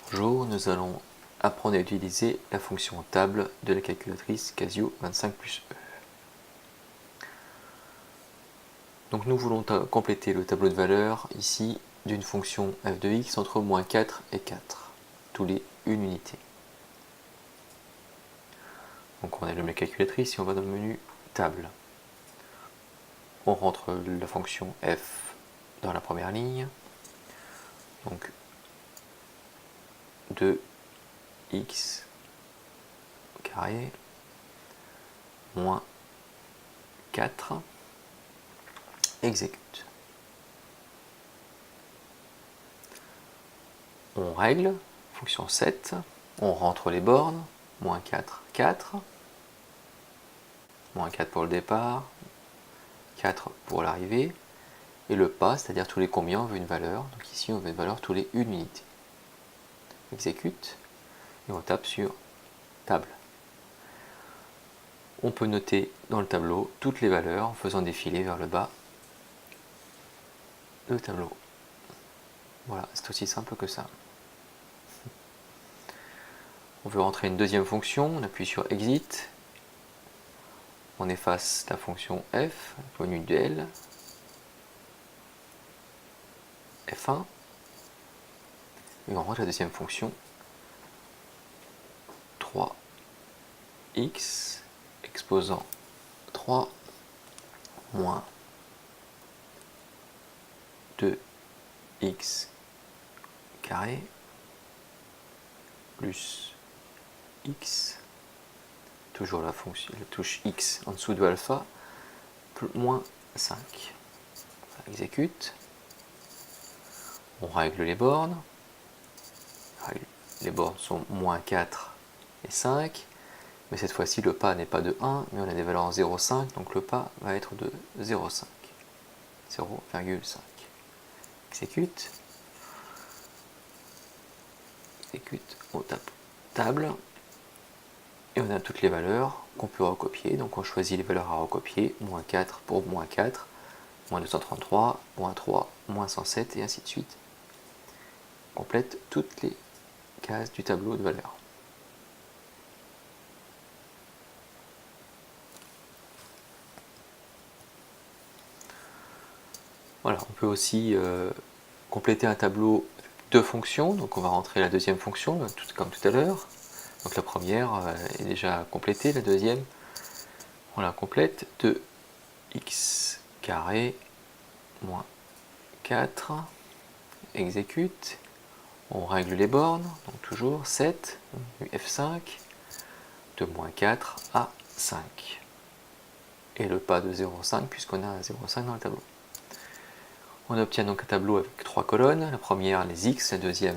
Bonjour, nous allons apprendre à utiliser la fonction table de la calculatrice Casio 25 plus E. Donc nous voulons compléter le tableau de valeurs ici d'une fonction f de x entre moins 4 et 4, tous les une unité. Donc on allume la calculatrice et on va dans le menu table. On rentre la fonction f dans la première ligne, donc 2x carré moins 4, exécute. On règle, fonction 7, on rentre les bornes, moins 4, 4, moins 4 pour le départ, 4 pour l'arrivée, et le pas, c'est-à-dire tous les combien on veut une valeur, donc ici on veut une valeur tous les une unité. Exécute, et on tape sur table. On peut noter dans le tableau toutes les valeurs en faisant défiler vers le bas le tableau. Voilà, c'est aussi simple que ça. On veut rentrer une deuxième fonction, on appuie sur exit, on efface la fonction f, menu del, F1, et on rentre la deuxième fonction 3x exposant 3 moins 2x carré plus x, toujours la touche x en dessous de alpha, moins 5. On exécute, on règle les bornes, les bornes sont moins 4 et 5, mais cette fois-ci le pas n'est pas de 1, mais on a des valeurs en 0,5, donc le pas va être de 0,5. 0,5. Exécute, on tape table, et on a toutes les valeurs qu'on peut recopier, donc on choisit les valeurs à recopier, moins 4 pour moins 4, moins 233, moins 3, moins 107, et ainsi de suite. On complète toutes les cases du tableau de valeurs. Voilà, on peut aussi compléter un tableau de fonctions, donc on va rentrer la deuxième fonction, comme tout à l'heure. Donc la première est déjà complétée, la deuxième, on la complète, 2x carré moins 4, exécute, on règle les bornes, donc toujours 7, F5, de moins 4 à 5. Et le pas de 0,5 puisqu'on a 0,5 dans le tableau. On obtient donc un tableau avec 3 colonnes, la première les x, la deuxième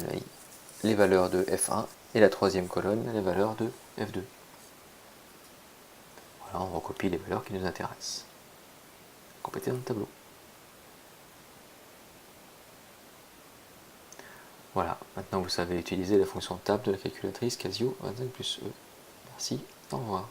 les valeurs de F1, et la troisième colonne les valeurs de F2. Voilà, on recopie les valeurs qui nous intéressent. Compléter dans le tableau. Voilà, maintenant vous savez utiliser la fonction table de la calculatrice Casio 25 plus E. Merci, au revoir.